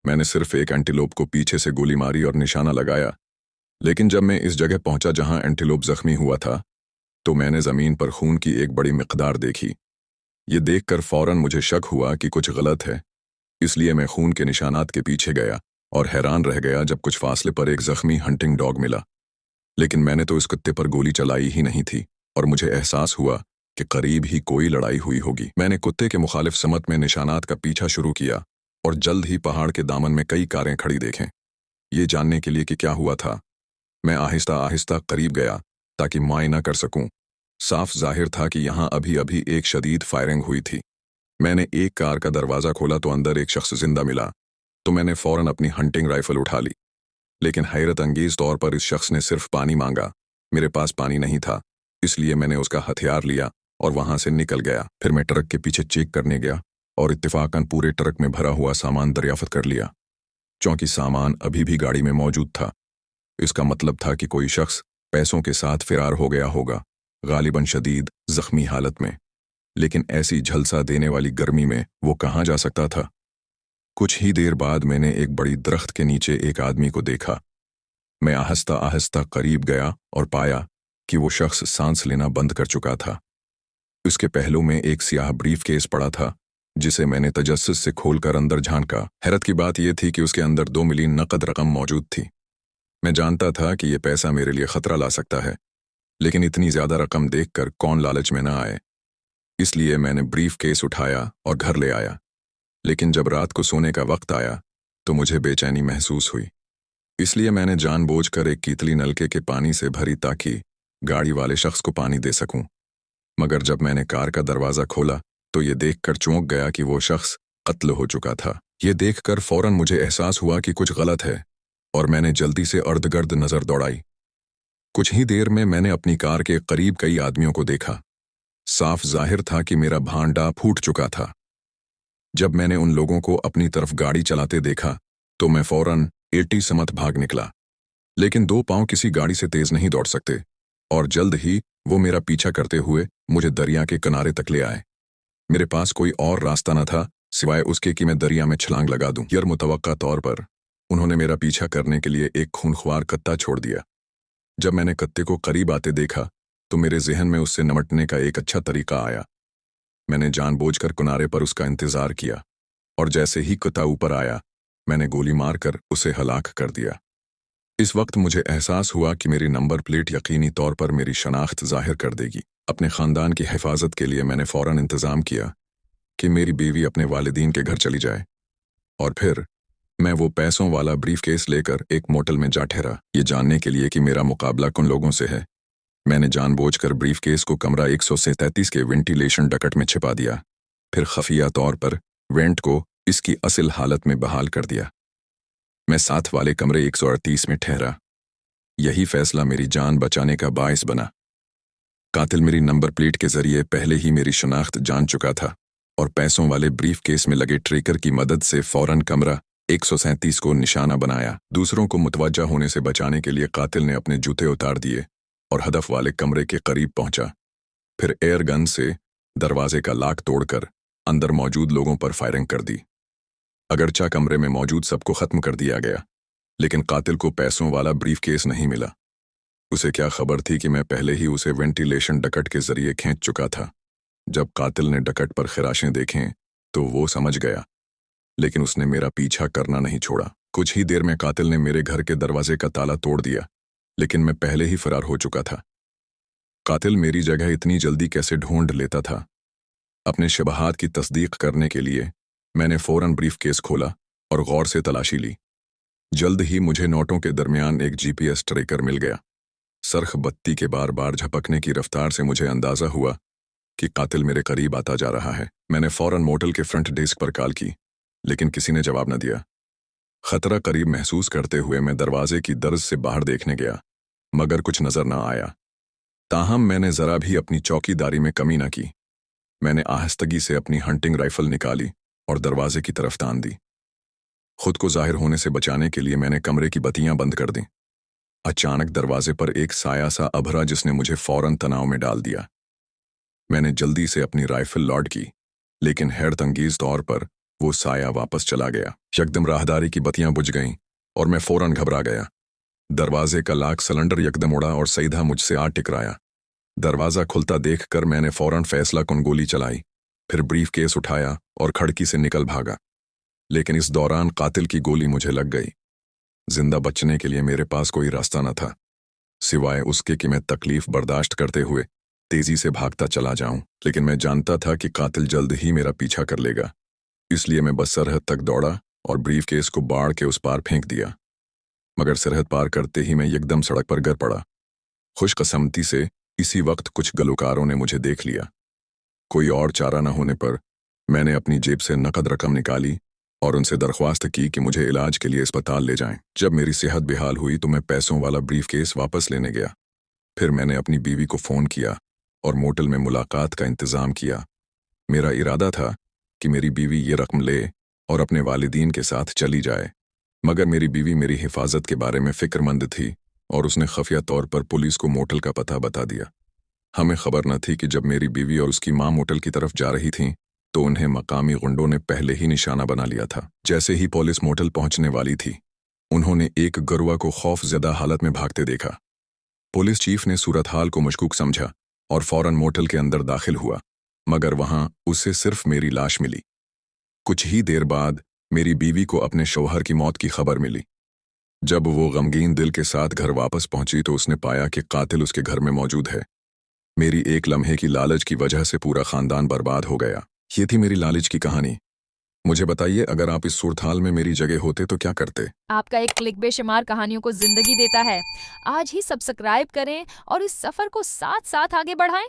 मैंने सिर्फ एक एंटीलोप को पीछे से गोली मारी और निशाना लगाया, लेकिन जब मैं इस जगह पहुंचा जहां एंटीलोप जख्मी हुआ था, तो मैंने जमीन पर खून की एक बड़ी मिकदार देखी। ये देखकर फौरन मुझे शक हुआ कि कुछ गलत है, इसलिए मैं खून के निशानात के पीछे गया और हैरान रह गया जब कुछ फासले पर एक जख्मी हंटिंग डॉग मिला। लेकिन मैंने तो इस कुत्ते पर गोली चलाई ही नहीं थी और मुझे एहसास हुआ कि करीब ही कोई लड़ाई हुई होगी। मैंने कुत्ते के मुखालिफ समत में निशानात का पीछा शुरू किया और जल्द ही पहाड़ के दामन में कई कारें खड़ी देखें, ये जानने के लिए कि क्या हुआ था। मैं आहिस्ता आहिस्ता करीब गया ताकि मुआयना कर सकूं। साफ जाहिर था कि यहां अभी अभी एक शदीद फायरिंग हुई थी। मैंने एक कार का दरवाज़ा खोला तो अंदर एक शख्स जिंदा मिला, तो मैंने फौरन अपनी हंटिंग राइफल उठा ली। लेकिन हैरत अंगेज तौर पर इस शख्स ने सिर्फ पानी मांगा। मेरे पास पानी नहीं था, इसलिए मैंने उसका हथियार लिया और वहां से निकल गया। फिर मैं ट्रक के पीछे चेक करने गया और इत्तेफाकन पूरे ट्रक में भरा हुआ सामान दरियाफ्त कर लिया, चूंकि सामान अभी भी गाड़ी में मौजूद था। इसका मतलब था कि कोई शख्स पैसों के साथ फिरार हो गया होगा, गालिबन शदीद जख्मी हालत में। लेकिन ऐसी झलसा देने वाली गर्मी में वो कहाँ जा सकता था। कुछ ही देर बाद मैंने एक बड़ी दरख्त के नीचे एक आदमी को देखा। मैं आहिस्ता आहिस्ता करीब गया और पाया कि वो शख्स सांस लेना बंद कर चुका था। उसके पहलू में एक स्याह ब्रीफ केस पड़ा था, जिसे मैंने तजस्सुस से खोलकर अंदर झांका। हैरत की बात यह थी कि उसके अंदर 2 मिलियन नकद रकम मौजूद थी। मैं जानता था कि यह पैसा मेरे लिए खतरा ला सकता है, लेकिन इतनी ज्यादा रकम देखकर कौन लालच में न आए। इसलिए मैंने ब्रीफ केस उठाया और घर ले आया। लेकिन जब रात को सोने का वक्त आया तो मुझे बेचैनी महसूस हुई। इसलिए मैंने जानबूझकर एक कीतली नलके के पानी से भरी ताकि गाड़ी वाले शख्स को पानी दे सकूं। मगर जब मैंने कार का दरवाज़ा खोला तो ये देखकर चौंक गया कि वो शख्स कत्ल हो चुका था। ये देखकर फौरन मुझे एहसास हुआ कि कुछ गलत है और मैंने जल्दी से अर्धगर्द नज़र दौड़ाई। कुछ ही देर में मैंने अपनी कार के करीब कई आदमियों को देखा। साफ जाहिर था कि मेरा भांडा फूट चुका था। जब मैंने उन लोगों को अपनी तरफ गाड़ी चलाते देखा तो मैं फौरन 80 समत भाग निकला। लेकिन 2 पांव किसी गाड़ी से तेज नहीं दौड़ सकते और जल्द ही वो मेरा पीछा करते हुए मुझे दरिया के किनारे तक ले आए। मेरे पास कोई और रास्ता न था सिवाय उसके कि मैं दरिया में छलांग लगा दूं। यार मुतवक्का तौर पर उन्होंने मेरा पीछा करने के लिए एक खूनख्वार कत्ता छोड़ दिया। जब मैंने कत्ते को करीब आते देखा तो मेरे जहन में उससे निपटने का एक अच्छा तरीका आया। मैंने जानबूझकर किनारे पर उसका इंतजार किया और जैसे ही कुत्ता ऊपर आया मैंने गोली मारकर उसे हलाक कर दिया। इस वक्त मुझे एहसास हुआ कि मेरी नंबर प्लेट यकीनी तौर पर मेरी शनाख्त जाहिर कर देगी। अपने ख़ानदान की हिफाजत के लिए मैंने फ़ौरन इंतज़ाम किया कि मेरी बीवी अपने वालिदीन के घर चली जाए और फिर मैं वो पैसों वाला ब्रीफ केस लेकर एक मोटल में जा ठहरा। ये जानने के लिए कि मेरा मुकाबला किन लोगों से है, मैंने जानबूझकर ब्रीफ केस को कमरा 133 के वेंटिलेशन डकट में छिपा दिया, फिर खफिया तौर पर वेंट को इसकी असल हालत में बहाल कर दिया। मैं साथ वाले कमरे 138 में ठहरा। यही फैसला मेरी जान बचाने का बायस बना। कातिल मेरी नंबर प्लेट के जरिए पहले ही मेरी शनाख्त जान चुका था और पैसों वाले ब्रीफ केस में लगे ट्रेकर की मदद से फौरन कमरा 137 को निशाना बनाया। दूसरों को मुतवज्जा होने से बचाने के लिए कातिल ने अपने जूते उतार दिए और हदफ वाले कमरे के करीब पहुंचा। फिर एयर गन से दरवाजे का लाक तोड़कर अंदर मौजूद लोगों पर फायरिंग कर दी। अगरचा कमरे में मौजूद सबको खत्म कर दिया गया, लेकिन कातिल को पैसों वाला ब्रीफ केस नहीं मिला। उसे क्या खबर थी कि मैं पहले ही उसे वेंटिलेशन डकट के जरिए खींच चुका था। जब कातिल ने डकट पर खराशें देखें तो वो समझ गया, लेकिन उसने मेरा पीछा करना नहीं छोड़ा। कुछ ही देर में कातिल ने मेरे घर के दरवाजे का ताला तोड़ दिया, लेकिन मैं पहले ही फरार हो चुका था। कातिल मेरी जगह इतनी जल्दी कैसे ढूंढ लेता था? अपने शबहात की तस्दीक करने के लिए मैंने फौरन ब्रीफ केस खोला और गौर से तलाशी ली। जल्द ही मुझे नोटों के दरमियान एक GPS ट्रैकर मिल गया। सरख बत्ती के बार बार झपकने की रफ्तार से मुझे अंदाजा हुआ कि कातिल मेरे करीब आता जा रहा है। मैंने फौरन मोटल के फ्रंट डेस्क पर कॉल की, लेकिन किसी ने जवाब न दिया। खतरा करीब महसूस करते हुए मैं दरवाजे की दर्ज से बाहर देखने गया, मगर कुछ नजर न आया। ताहम मैंने जरा भी अपनी चौकीदारी में कमी न की। मैंने आहिस्तगी से अपनी हंटिंग राइफल निकाली और दरवाजे की तरफ तान दी। खुद को जाहिर होने से बचाने के लिए मैंने कमरे की बत्तियां बंद कर दी। अचानक दरवाजे पर एक साया सा अभरा जिसने मुझे फौरन तनाव में डाल दिया। मैंने जल्दी से अपनी राइफल लॉड की, लेकिन हैरत अंगेज तौर पर वो साया वापस चला गया। यकदम राहदारी की बत्तियां बुझ गईं और मैं फौरन घबरा गया। दरवाजे का लॉक सिलेंडर यकदम उड़ा और सीधा मुझसे आ टकराया। दरवाज़ा खुलता देखकर मैंने फौरन फैसला कुन गोली चलाई, फिर ब्रीफ केस उठाया और खिड़की से निकल भागा। लेकिन इस दौरान कातिल की गोली मुझे लग गई। जिंदा बचने के लिए मेरे पास कोई रास्ता न था, सिवाय उसके कि मैं तकलीफ बर्दाश्त करते हुए तेजी से भागता चला जाऊं। लेकिन मैं जानता था कि कातिल जल्द ही मेरा पीछा कर लेगा, इसलिए मैं बस सरहद तक दौड़ा और ब्रीफ केस को बाढ़ के उस पार फेंक दिया। मगर सरहद पार करते ही मैं एकदम सड़क पर गिर पड़ा। खुशकिस्मती से इसी वक्त कुछ गलोकारों ने मुझे देख लिया। कोई और चारा न होने पर मैंने अपनी जेब से नकद रकम निकाली और उनसे दरख्वास्त की कि मुझे इलाज के लिए अस्पताल ले जाएं। जब मेरी सेहत बेहाल हुई तो मैं पैसों वाला ब्रीफ केस वापस लेने गया। फिर मैंने अपनी बीवी को फ़ोन किया और मोटल में मुलाकात का इंतज़ाम किया। मेरा इरादा था कि मेरी बीवी ये रकम ले और अपने वालिदीन के साथ चली जाए, मगर मेरी बीवी मेरी हिफाजत के बारे में फ़िक्रमंद थी और उसने खुफिया तौर पर पुलिस को मोटल का पता बता दिया। हमें खबर न थी कि जब मेरी बीवी और उसकी माँ मोटल की तरफ जा रही थीं तो उन्हें मकामी गुंडों ने पहले ही निशाना बना लिया था। जैसे ही पुलिस मोटल पहुंचने वाली थी, उन्होंने एक गरुआ को खौफजदा हालत में भागते देखा। पुलिस चीफ ने सूरत हाल को मशकूक समझा और फौरन मोटल के अंदर दाखिल हुआ, मगर वहां उसे सिर्फ मेरी लाश मिली। कुछ ही देर बाद मेरी बीवी को अपने शौहर की मौत की खबर मिली। जब वो गमगीन दिल के साथ घर वापस पहुंची तो उसने पाया कि कातिल उसके घर में मौजूद है। मेरी एक लम्हे की लालच की वजह से पूरा खानदान बर्बाद हो गया। ये थी मेरी लालच की कहानी। मुझे बताइए, अगर आप इस सूरत हाल में मेरी जगह होते तो क्या करते? आपका एक क्लिक बेशुमार कहानियों को जिंदगी देता है। आज ही सब्सक्राइब करें और इस सफर को साथ साथ आगे बढ़ाएं।